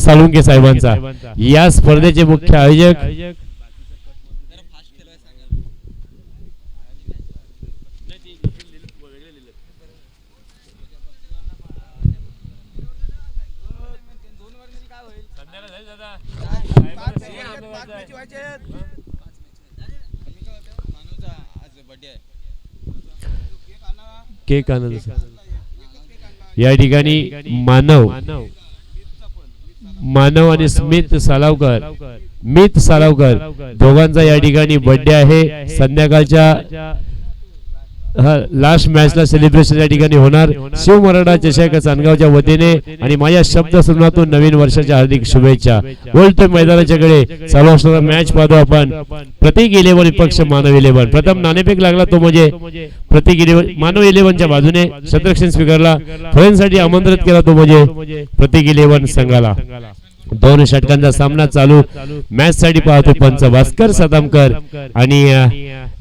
साळुंके साहेबांचा. या स्पर्धेचे मुख्य आयोजक केक आनंद. या ठिकाणी मानव मानव आणि स्मित सालावकर दोघांचा या ठिकाणी बर्थडे आहे. संध्याकाळच्या लास्ट मॅचला सेलिब्रेशन या ठिकाणी होणार. शिव मराठा चषक चांदगावच्या वतीने आणि माझ्या शब्दसमूहातून नवीन वर्षाच्या हार्दिक शुभेच्छा. बोलतोय मैदानाच्याकडे चालू असणारा मॅच पाहतो आपण. प्रतीक 11 विपक्ष मानव 11. प्रथम नाणेफेक लागला तो म्हणजे प्रतीक 11 मानव 11च्या बाजूने क्षेत्ररक्षण स्वीकारला. फळ्यांसाठी आमंत्रित केला तो म्हणजे प्रतीक 11 संघाला. 2 षटकांचा सामना चालू. मॅच साठी पाहतो पंच भास्कर सदामकर आणि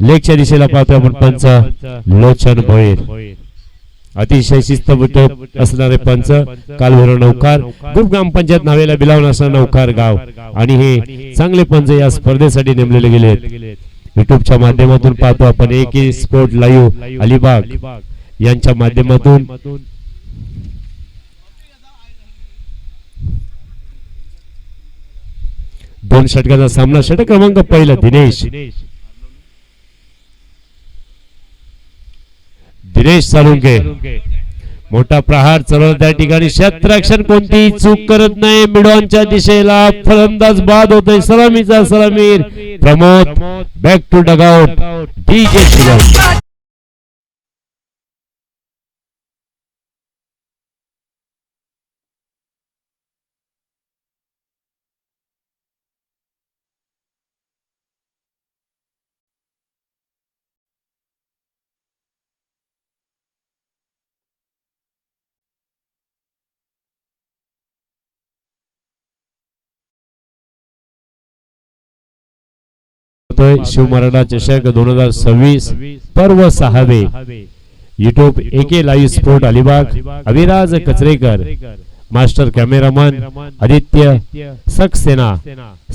लेगच्या दिशेला पाहतो आपण पंच लोचन भोईर. अतिशय शिस्तबद्ध असणारे पंच कालभैरव नौकार ग्रुप ग्रामपंचायत नावेला बिलावून असणारा नौकार गाव आणि हे चांगले पंच या स्पर्धेसाठी नेमलेले गेले. युट्यूबच्या माध्यमातून पाहतो आपण एके स्पोर्ट लाईव्ह अलिबाग यांच्या माध्यमातून. दोन षटकाचा सामना. षटक क्रमांक पहिला दिनेश साळुंके. मोठा प्रहार चालवला त्या ठिकाणी. क्षेत्ररक्षण कोणतीही चूक करत नाही. मिडॉनच्या दिशेला फलंदाज बाद होतोय. सलामीचा सलामीर Pramod. Back to dugout DJ Shivam. Shiv Maratha चषक 2026 पर्व 6वे. YouTube AK live sport Alibag. Aviraj Kacharekar master cameraman Aditya Saxena.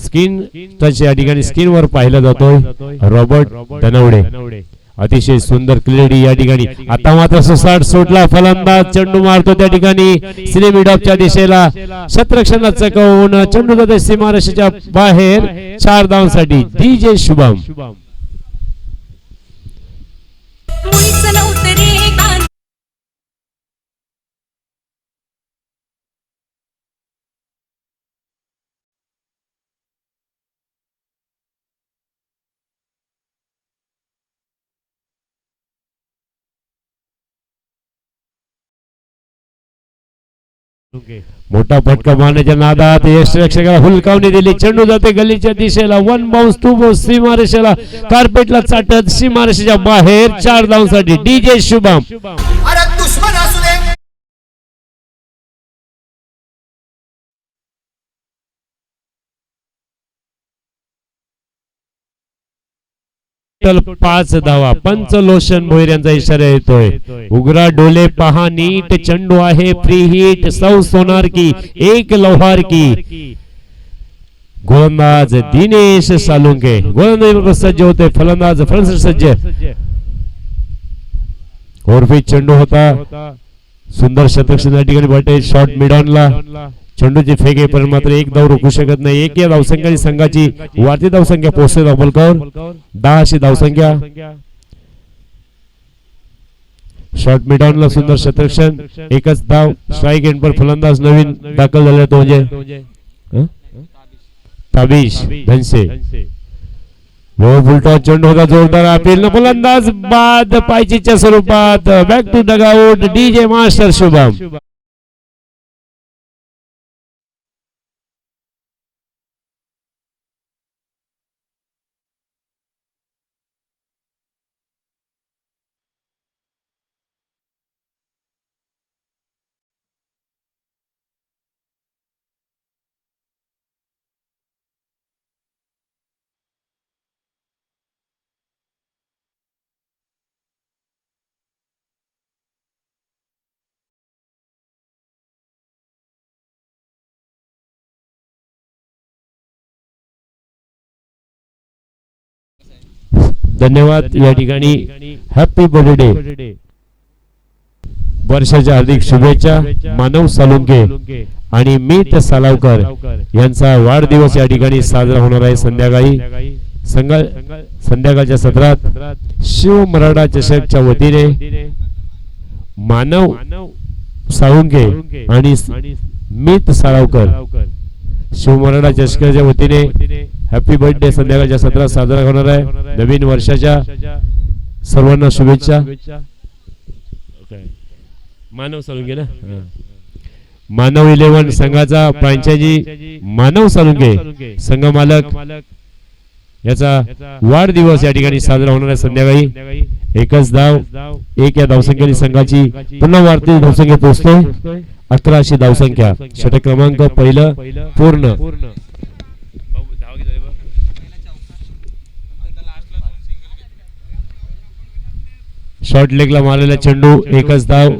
Screen touch या ठिकाणी स्क्रीनवर पाहिला जातोय रॉबर्ट दनवडे. अतिशय सुंदर क्लिअरिटी या ठिकाणी. आता मात्र सुसाट सुटला फलंदाज. चेंडू मारतो त्या ठिकाणी सिनेमी डॉपच्या दिशेला. क्षेत्ररक्षणाला चकवून चेंडू जाते सीमारेषेच्या बाहेर. 4 धावांसाठी डीजे शुभम. मोठा फटका मारण्याच्या नादात यष्टीरक्षकाला हुलकावणी दिली. चेंडू जाते गलीच्या दिशेला. 1 बाउन्स 2 बाउन्स सीमारेषेला कार्पेटला चाटत सीमारेषेच्या बाहेर. 4 धावांसाठी डीजे शुभम. टोटल 5 धावा. पंच लोशन भोईर यांचा इशारा येतोय. उघडा डोले पहा नीट. चेंडू आहे फ्री हिट. सौ सोनार की एक लोहार की. गोलंदाज दिनेश साळुंके. गोलंदाज सज्ज होते. फलंदाज फ्रंट सज्ज. ओरफी चेंडू होता. सुंदर शतक या ठिकाणी भेटे. शॉट मिडॉनला. चेंडूची फेक आहे पण मात्र एक धाव रोखू शकत नाही. एक या धावसंख्याची संघाची वाढती धावसंख्या पोहोचते धावलकर 10 अशी धावसंख्या. शॉट मिडॉनला सुंदर शतरक्षण. एकच धाव. स्ट्राईक एंड पर फलंदाज नवीन दाखल झाले तो म्हणजे ताबिश धनसे. लो फुलटॉस चेंडू होता जोरदार अपील. फलंदाज बाद पायचीच्या स्वरूपात. Back to dugout DJ master Shubham. धन्यवाद या ठिकाणी हॅपी बर्थडे वर्षाच्या हार्दिक शुभेच्छा मानव सालुंके आणि मीत सालावकर यांचा वाढदिवस या ठिकाणी साजरा होणार आहे संध्याकाळच्या सत्रात शिव मराठा चषकच्या वतीने मानव साळुंके आणि मीत साळावकर शिव मराठा चषकाच्या वतीने हॅपी बर्थडे संध्याकाळच्या सत्रात साजरा होणार आहे। नवीन वर्षाच्या सर्वांना शुभेच्छा। मानव साळुंके ना मानव 11 संघाचा फ्रँचायझी मानव साळुंके संघ मालक याचा वाढदिवस या ठिकाणी साजरा होणार आहे। संध्याकाळी एकच धाव एक या धावसंख्येने संघाची पुन्हा वाढती धावसंख्या पोहोचते 1100 धावसंख्या। षटक क्रमांक पहिलं पूर्ण। शॉर्ट लेगला मारलेला चेंडू एकच धाव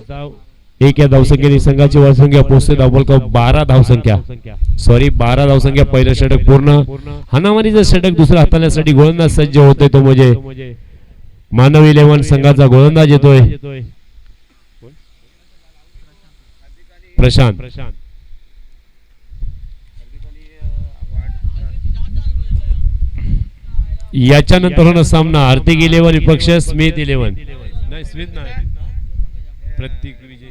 एक या धावसंख्येने संघाची धावसंख्या पोहोचते धावबल 12 धावसंख्या 12 धावसंख्या। पहिलं षटक पूर्ण। हाणामारीचं षटक दुसऱ्या हाताळण्यासाठी गोलंदाज सज्ज होतोय तो म्हणजे मानव 11 संघाचा गोलंदाज येतोय प्रशांत। याच्यानंतर होणार सामना हार्दिक 11 विपक्ष स्मिथ 11 नाही स्मिथ नाही प्रत्येक विजयी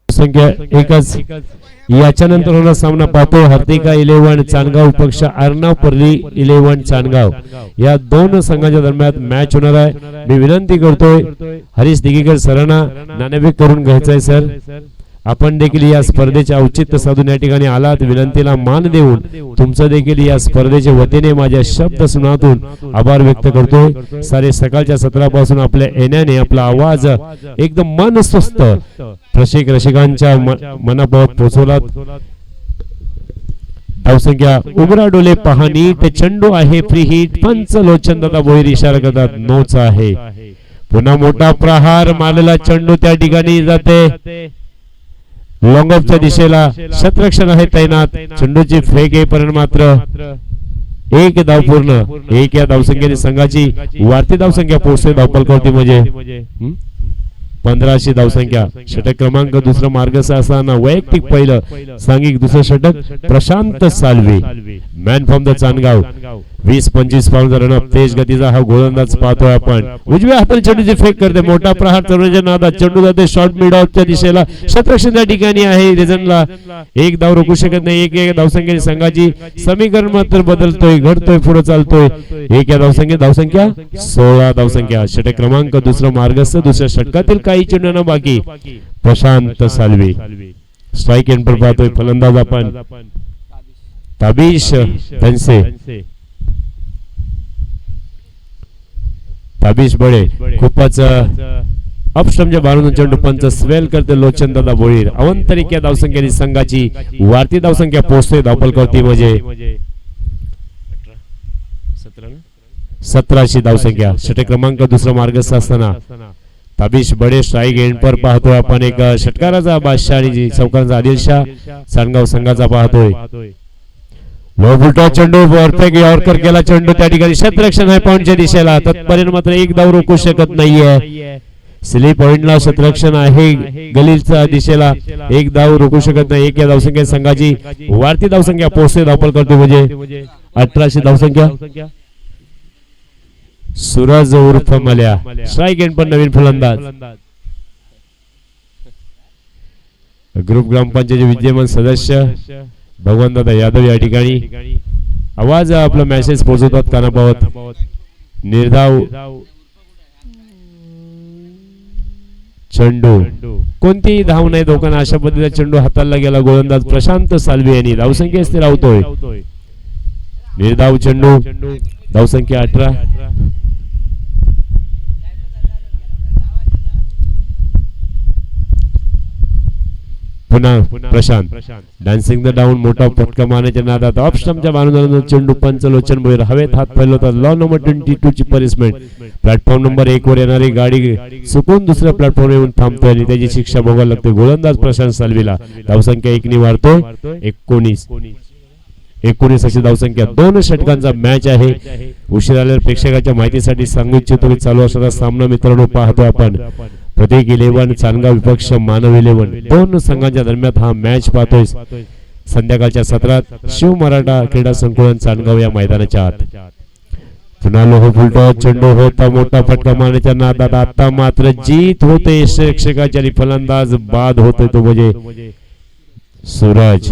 संख्या एकच। याच्यानंतर होणार सामना पाहतो हार्दिका 11 चांदगाव पक्ष अर्णव परली 11 चांदगाव या दोन संघांच्या दरम्यान मॅच होणार आहे। मी विनंती करतोय हरीश दिगेकर सरांना नाणेफेक करून घ्यायचंय सर। आपण देखील या स्पर्धेचे औचित्य साधून या ठिकाणी आलात विनंतीला मान देऊन तुमचं देखील या स्पर्धेच्या वतीने माझ्या शब्द सुनातून आभार व्यक्त करतोय। सारे सकाळच्या सत्रापासून आपल्या येण्याने आपला आवाज एकदम मन स्वस्थ रसिकांच्या मनापर्यंत पोहोचवला। धावसंख्या उमरा डोले पहा नीट चेंडू आहे फ्री हिट पंच लोचन दादा भोईर इशारा करतात नोच आहे। पुन्हा मोठा प्रहार मारलेला चेंडू त्या ठिकाणी जाते लॉंग ऑफच्या दिशेला शतरक्षण आहे तैनात। चेंडूची फेक येईपर्यंत मात्र एक धाव पूर्ण। एक या धावसंख्येने संघाची वाढती धावसंख्या पोहोचते धावपलकावरती म्हणजे 1500 धावसंख्या। षटक क्रमांक दुसरा मार्गस्थ असताना वैयक्तिक पहिलं सांघिक दुसरं षटक Prashant Salve man from the Chandgaon 20-25 pound run up तेज गतीचा हा गोलंदाज पाहतोय आपण। उजव्या हाताने चेंडूची फेक करते मोठा प्रहार चढवण्याच्या नादात चेंडू जाते शॉर्ट मिड ऑफच्या दिशेला शतरक्षण त्या ठिकाणी आहे। रिझनला एक धाव रोखू शकत नाही। एक धावसंख्येने संघाची समीकरण मात्र बदलतोय घडतोय पुढे चालतोय। एक या धावसंख्या 16 धावसंख्या। षटक क्रमांक दुसरा मार्गस्थ दुसऱ्या षटकातील काही चेंडूंना बाकी प्रशांत सालवे स्ट्राइक एंड पर पाहतोय फलंदाज आपण ताबिश धनसे ताबिश बडे खूपच अपस्टमच्या बाजूने चेंडू पंच स्वेल करते लोचन दादा भोईर अवंतरिक या धावसंख्येने संघाची वाढती धावसंख्या पोहोचते धावपलकावरती म्हणजे 1700 धावसंख्या। षटक क्रमांक दुसरा मार्गस्थ असताना ताबिश बडे स्ट्राइक एंड पर पाहतोय आपण एक षटकाराचा बादशाह आणि चौकाराचा आदिलशाह चांदगाव संघाचा पाहतोय। लोबुलटा चेंडू परफेक्ट यॉर्कर केला चेंडू त्या ठिकाणी शतरक्षण आहे पॉइंटच्या दिशेला तत्पर्यंत मात्र एक धाव रोखू शकत नाहीये। स्लीप पॉइंटला शतरक्षण आहे गलीच्या दिशेला एक धाव रोखू शकत नाही। एक या धावसंख्या संघाची वाढती धावसंख्या पोहोचते धावपल करतो म्हणजे 1800 धावसंख्या। सूरज उर्फ मल्या स्ट्राइक एंड पर नवीन फलंदाज ग्रुप ग्रामपंचायत विद्यमान सदस्य भगवान दादा यादव या ठिकाणी आवाज आपला मेसेज पोहोचवतात कानापावत निर्धाव चेंडू कोणतीही धाव नाही दोघांना अशा पद्धतीचा चेंडू हाताला गेला गोलंदाज प्रशांत सालवे यांनी धावसंख्या स्थिर राहतोय। निर्धाव चेंडू धावसंख्या 18। पुन्हा प्रशांत डान्सिंग द डाऊन, मोठा फटका मारण्याच्या नादात ऑफ स्टंपच्या बाजूला चेंडू पंच लोचन भोईर हवेत हात फैलवतात. लॉ नंबर 22 ची पनिशमेंट. प्लॅटफॉर्म नंबर 1 वर येणारी गाडी चुकून दुसऱ्या प्लॅटफॉर्म येऊन थांबतोय आणि त्याची शिक्षा भोगायला लागते. गोलंदाज प्रशांत सालवीला. धावसंख्या 1 ने वाढतोय 19 अशी धावसंख्या. 2 षटकांचा मॅच आहे. उशीर आलेल्या प्रेक्षकाच्या माहितीसाठी सांगू इच्छितो की चालू असणारा सामना मित्रांनो पाहतो आपण. प्रतीक 11 चांदगाव विपक्ष मानव 11. 2 संघांच्या दरम्यान हा मॅच पाहतोय. संध्याकाळच्या सत्रात शिव मराठा क्रीडा संकुलन चांदगाव या मैदानाच्या आत. पुन्हा लोह फुलटो चेंडू होता मोठा फटका मारण्याच्या नादात. आता मात्र जीत होते प्रेक्षकाची आणि फलंदाज बाद होतोय तो म्हणजे सूरज.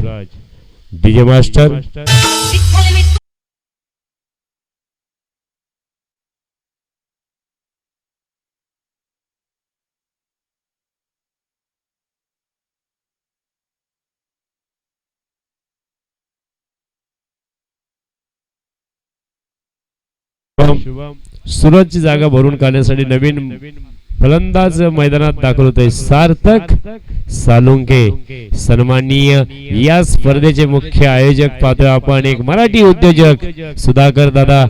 डीजे मास्टर सूरजची जागा भरून काढण्यासाठी नवीन फलंदाज मैदानात दाखल होते. सार्थक सालुंके सन्माननीय या स्पर्धेचे मुख्य आयोजक पाहतोय आपण. एक मराठी उद्योजक सुधाकर दादा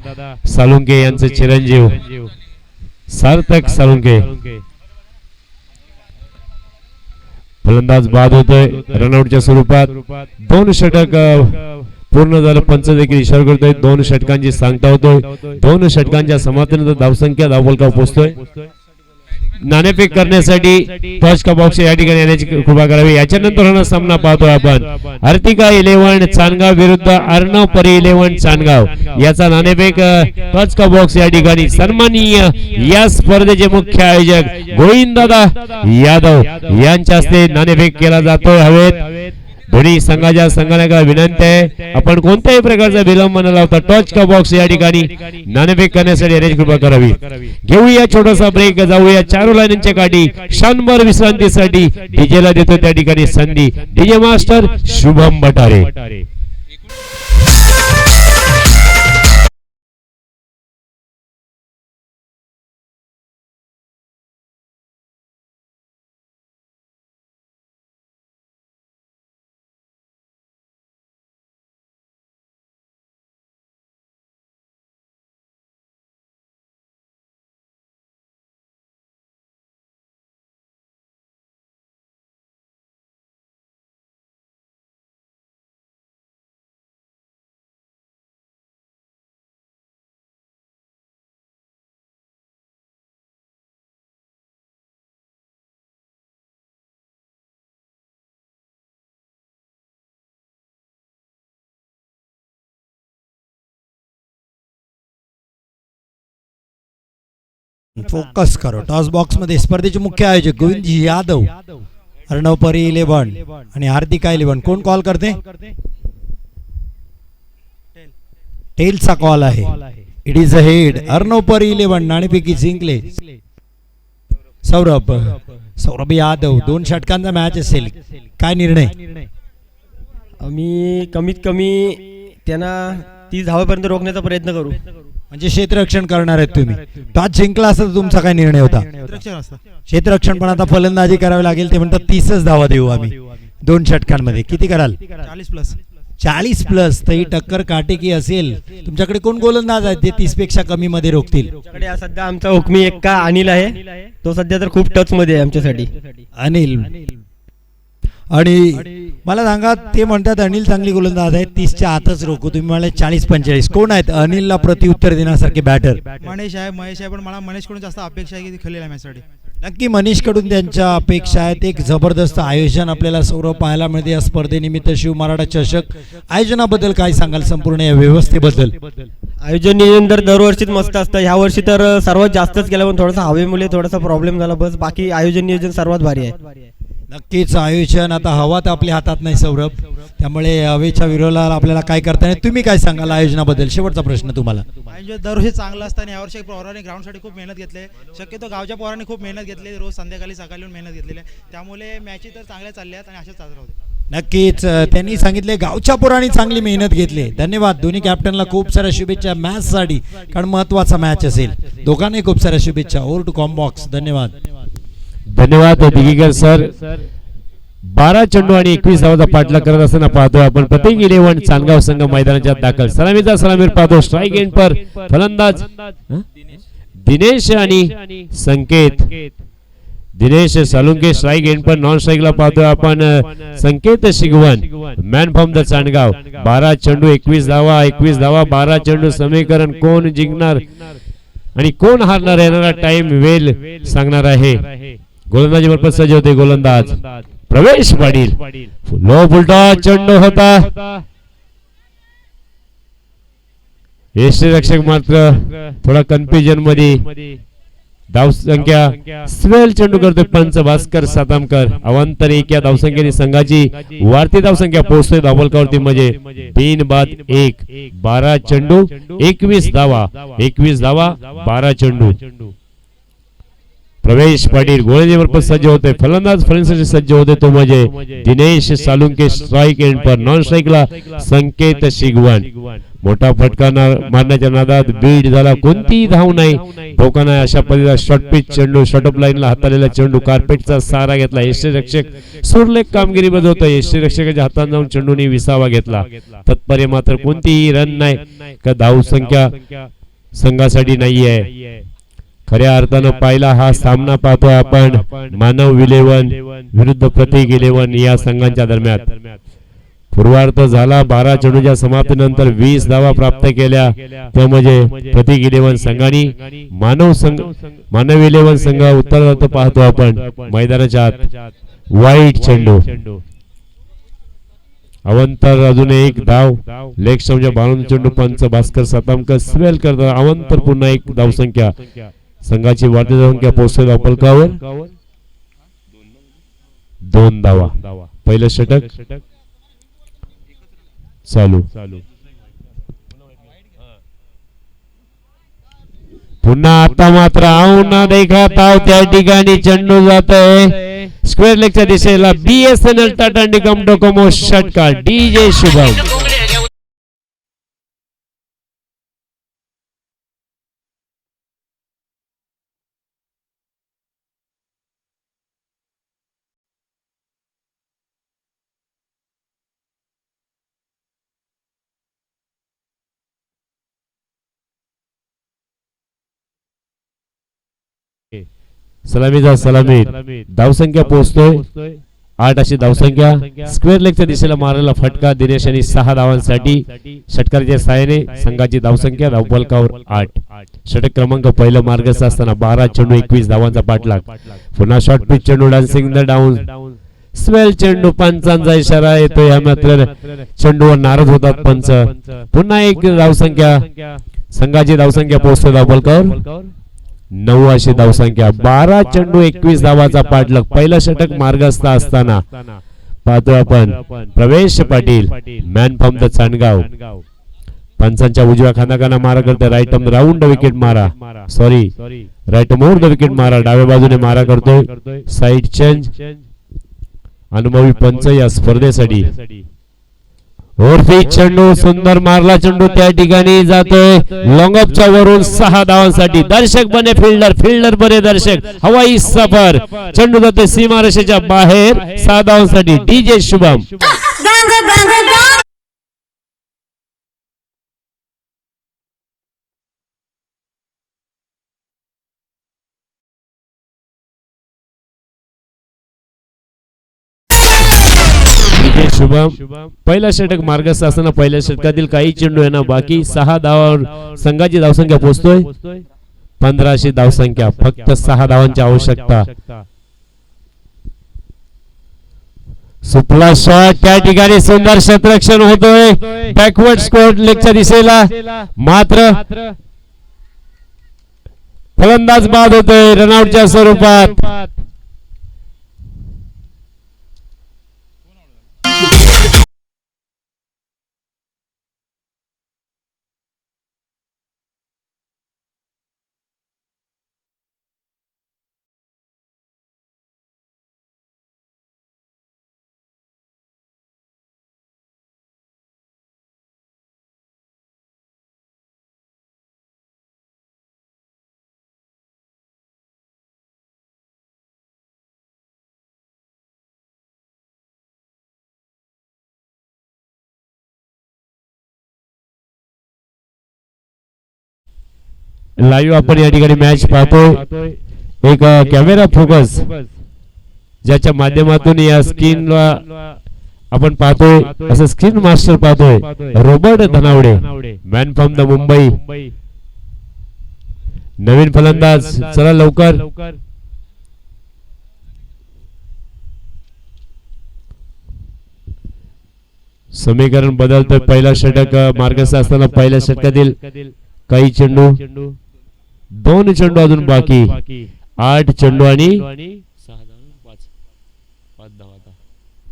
सालुंके यांचे चिरंजीव सार्थक सालुंके. फलंदाज बाद होतोय रनआउटच्या स्वरूपात. 2 षटक पूर्ण झालं. पंच देखील इशारा करतोय 2 षटकांची सांगता होतोय. 2 षटकांच्या समाप्तीनंतर धावसंख्या धावफलकावर पोहोचतोय. नाणेफेक करण्यासाठी टॉस का बॉक्स या ठिकाणी येण्याची कृपा करावी. याच्यानंतर हा सामना पाहतोय आपण. अर्तिका 11 चांदगाव विरुद्ध अर्णव परी 11 चांदगाव याचा नाणेफेक टॉस का बॉक्स या ठिकाणी. सन्माननीय या स्पर्धेचे मुख्य आयोजक गोविंददादा यादव यांच्या हस्ते नाणेफेक केला जातोय हवेत. दोन्ही संघाच्या संघाला विनंती आहे आपण कोणत्याही प्रकारचा विलंब न लावता टॉच का बॉक्स या ठिकाणी नाणेफेक करण्यासाठी अरेंज कृपा करावी. घेऊया छोटासा ब्रेक. जाऊया चारू लाईनच्या काठी क्षणभर विश्रांतीसाठी. डीजेला देतो त्या ठिकाणी संधी. DJ master Shubham Batare. Focus करो. टॉस बॉक्स मध्ये स्पर्धेचे मुख्य आयोजक गोविंदजी यादव, अर्णव परी 11 आणि हार्दिका 11. कोण कॉल करते? टेलचा कॉल आहे. It is a head. Arnav Pari 11 नाणेफेकी जिंकले. सौरभ यादव. 2 षटकांचा मॅच असेल. काय निर्णय? आम्ही कमीत कमी त्यांना 30 धावापर्यंत रोखण्याचा प्रयत्न करू. म्हणजे क्षेत्ररक्षण करणार आहेत तुम्ही. टॉस जिंकला असता तर तुमचा काय निर्णय होता? क्षेत्ररक्षण. पण आता फलंदाजी करावी लागेल. ते म्हणतात 30च धावा देऊ आम्ही 2 षटकांमध्ये. किती कराल? 40 प्लस. तर ही टक्कर काटेकी असेल. तुमच्याकडे कोण गोलंदाज आहेत जे 30 पेक्षा कमी मध्ये रोखतील? सध्या आमचा हुकमी एक्का अनिल आहे. तो सध्या तर खूप टच मध्ये आहे आमच्यासाठी. अनिल. आणि मला सांगा ते म्हणतात अनिल चांगली गोलंदाज आहे 30च्या आतच रोखू. तुम्ही मला 40-45 कोण आहेत अनिलला प्रत्युत्तर देण्यासारखे बॅटर? महेश आहे पण मला महेश कडून जास्त अपेक्षा आहे की खेळलेल्या मॅचसाठी. नक्की मनीष कडून त्यांच्या अपेक्षा आहेत. एक जबरदस्त आयोजन आपल्याला सौरभ पाहायला मिळते या स्पर्धेनिमित्त. शिव मराठा चषक आयोजनाबद्दल काय सांगाल? संपूर्ण या व्यवस्थेबद्दल? आयोजन नियोजन तर दरवर्षीच मस्त असतं. ह्या वर्षी तर सर्वात जास्तच केलं पण थोडासा हवेमुळे थोडासा प्रॉब्लेम झाला. बस बाकी आयोजन नियोजन सर्वात भारी आहे. नक्कीच आयोजन. आता हवा तर आपल्या हातात नाही सौरभ, त्यामुळे हवेच्या विरोधात आपल्याला काय करता येईल? तुम्ही काय सांगाल आयोजनाबद्दल? शेवटचा प्रश्न तुम्हाला. आयोजन दरवर्षी चांगलं असतं आणि यावर्षी पोरांनी ग्राउंडसाठी खूप मेहनत घेतली. शक्यतो गावच्या पोरांनी खूप मेहनत घेतली. रोज संध्याकाळी सकाळी येऊन मेहनत घेतलेली आहे. त्यामुळे मॅची तर चांगल्या चालल्या आहेत आणि अशाच चालत राहू. नक्कीच त्यांनी सांगितले गावच्या पोरांनी चांगली मेहनत घेतली. धन्यवाद. दोन्ही कॅप्टनला खूप साऱ्या शुभेच्छा मॅचसाठी, कारण महत्वाचा मॅच असेल. दोघांनाही खूप साऱ्या शुभेच्छा. Over to combox. धन्यवाद. धन्यवाद दिगीकर सर. 12 चेंडू आणि 21 धावाचा पाठलाग करत असताना पाहतोय आपण प्रतीक इलेव्हन चांदगाव संघ मैदानाच्या दाखल. सलामीचा सलामीर पाहतो. स्ट्राईक एंड पर फलंदाज दिनेश आणि संकेत. दिनेश सालुंके स्ट्राईक एंड पर. नॉन स्ट्राईकला पाहतोय आपण संकेत Shigwan man from the Chandgaon. 12 चेंडू 21 धावा. 21 धावा 12 चेंडू. समीकरण कोण जिंकणार आणि कोण हारणार येणारा टाइम वेल सांगणार आहे. गोलंदाजीवर पण सज्ज होते गोलंदाज प्रवेश पाटील. लो फुलटा चेंडू होता. यष्टीरक्षक मात्र थोडा कन्फ्युजन मध्ये. धावसंख्या स्वेल चेंडू करतोय पंच भास्कर सातामकर. अवांतर 1 या धावसंख्येने संघाची वाढती धावसंख्या पोहोचतोय धावलकावरती म्हणजे 3 बाद 1. 12 चेंडू 21 धावा. 21 धावा 12 चेंडू. प्रवेश पाटील गोलंदाजीवर पण सज्ज होते. फलंदाज फलंदाजी सज्ज होते तो म्हणजे दिनेश सालुंके स्ट्राईक एंड पर. नॉन स्ट्राईकला संकेत शिगवण. मोठा फटका मारण्याच्या नादात बीड झाला. कोणतीही धाव नाही धोका नाही अशा पद्धतीचा शॉर्ट पिच चेंडू. शॉर्ट ऑफ लाईनला हाताळलेला चेंडू कार्पेटचा सहारा घेतला. यष्टीरक्षक सुरलेख कामगिरी बजावतो. यष्टीरक्षकाच्या हातात जाऊन चेंडूने विसावा घेतला. तत्पर्य मात्र कोणतीही रन नाही का धाव संख्या संघासाठी नाहीये. खऱ्या अर्थानं पाहिला हा सामना पाहतोय आपण मानव इलेव्हन विरुद्ध प्रतीक इलेव्हन या संघांच्या दरम्यान. पूर्वार्ध झाला. 12 चेंडूच्या समाप्तीनंतर 20 धावा प्राप्त केल्या. त्यामध्ये प्रतीक इलेव्हन संघाने मानव इलेव्हन संघ उत्तरार्ध पाहतो आपण मैदानाच्या आत. वाईट चेंडू. अवंतर अजून एक धाव. लेग स्टंपच्या बाळून चेंडू पंच भास्कर सातामकर स्वेल करतात. अवंतर पुन्हा एक धावसंख्या. संघाची वाढती धावसंख्या पोहोचते धावफलकावर 2 धावा. पहिलं षटक चालू. पुन्हा आता मात्र आऊ ना देखा ताव त्या ठिकाणी चेंडू जात आहे स्क्वेअर लेगच्या दिशेला. BSNL टाटा निकम डोकोमो षटकार DJ शुभम. सलामीचा सलामी. धावसंख्या पोहोचतोय 8 अशी धावसंख्या. स्क्वेअर लेगच्या दिशेला मारलेला फटका दिनेश यांनी 6 धावांसाठी. षटकाराच्या साहाय्याने संघाची धावसंख्या धावफलकावर 8. षटक क्रमांक पहिलं मार्गस्थ असताना 12 चेंडू 21 धावांचा पाठलाग. पुन्हा शॉर्ट पिच चेंडू डान्सिंग द डाऊन. स्वेल चेंडू. पंचांचा इशारा येतो. या मात्र चेंडूवर नाराज होतात पंच. पुन्हा एक धावसंख्या. संघाची धावसंख्या पोहोचतो धावफलकावर 9 अशी धावसंख्या. 12 चेंडू 21 धावाचा पाठलाग. पहिला षटक मार्गस्थ असताना पाहतो आपण Pravesh Patil man from the Chandgaon. पंचांच्या उजव्या खांदाकाना मारा करते. राईट ऑन राऊंड विकेट मारा. Sorry right more the wicket मारा. डाव्या बाजूने मारा करतोय. Side change. अनुभवी पंच या स्पर्धेसाठी. चेंडू सुंदर मारला चेंडू त्या ठिकाणी जातोय लॉंग ऑफच्या वरून 6 धावांसाठी. दर्शक बने फिल्डर. फिल्डर बने दर्शक. हवाई सफर. चेंडू जातोय सीमारेषेच्या बाहेर 6 धावांसाठी. DJ शुभम. शुभम. पहिला षटक मार्गस्थ असताना पहिल्या षटकातील काही चेंडू यांना बाकी 6 धावांवर संघाची धावसंख्या पोहोचतोय 15 अशी धावसंख्या. फक्त 6 धावांची आवश्यकता. सुपला शॉट त्या ठिकाणी सुंदर क्षेत्ररक्षण होतोय बॅकवर्ड स्कोर लेगच्या दिशेला. मात्र फलंदाज बाद होतोय रनआउटच्या स्वरूपात. लाईव्ह आपण या ठिकाणी मॅच पाहतोय. एक कॅमेरा फोकस ज्याच्या माध्यमातून या स्क्रीनला आपण पाहतोय, असं स्क्रीन मास्टर पाहतोय Robert Dhanawade, man from the Mumbai. नवीन फलंदाज, चला लवकर. समीकरण बदलतोय. पहिला षटक मार्गस्थ असताना पहिल्या षटकातील काही चेंडू, 2 चेंडू अजून बाकी. 8 चेंडू आणि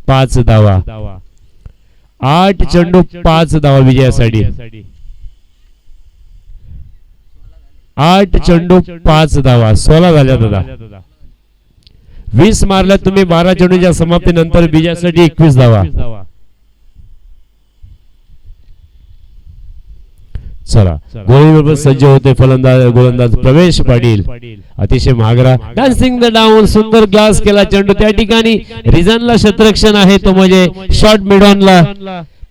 5 धावा. 8 चेंडू 5 धावा विजयासाठी. 8 चेंडू 5 धावा, 16 झाल्या दादा. 20 मारल्या तुम्ही 12 चेंडूच्या समाप्तीनंतर विजयासाठी 21 धावा. चला गोळीबरोबर सज्ज होते फलंदाज गोलंदाज प्रवेश पाटील. अतिशय महागडा डान्सिंग द डाऊन, सुंदर ग्लास केला चेंडू. त्या ठिकाणी रिझनला क्षेत्ररक्षण आहे, तो म्हणजे शॉर्ट मिडॉनला.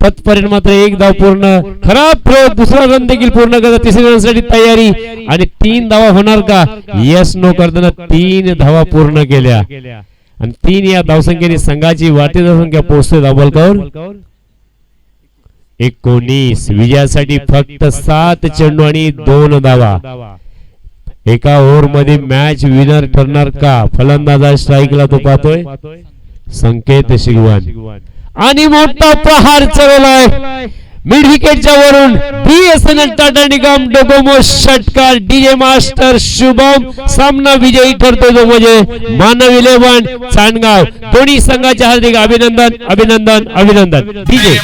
पथपर्यंत मात्र 1 धाव पूर्ण. खराब प्रयोग, दुसरा रन देखील पूर्ण करता. तिसऱ्या रनसाठी तयारी आणि 3 धावा होणार का? यस नो करताना 3 धावा पूर्ण केल्या आणि 3 या धावसंख्येने संघाची वाढती धावसंख्या पोहोचते धावबलकावर 19. विजयासाठी फक्त 7 चेंडू आणि 2 धावा. एका ओव्हर मध्ये मॅच विनर ठरणार का? फलंदाजा स्ट्राईकला तो पाहतोय संकेत शिगवान आणि मोठा प्रहार चढवलाय मिड विकेटच्या वरून. बीएसएनएल टाटा निगम डोकोमो षटकार डीजे मास्टर शुभम सामना विजयी ठरतोय, तो म्हणजे मानव 11 चांदगाव. दोन्ही संघाचे हार्दिक अभिनंदन अभिनंदन अभिनंदन. डीजे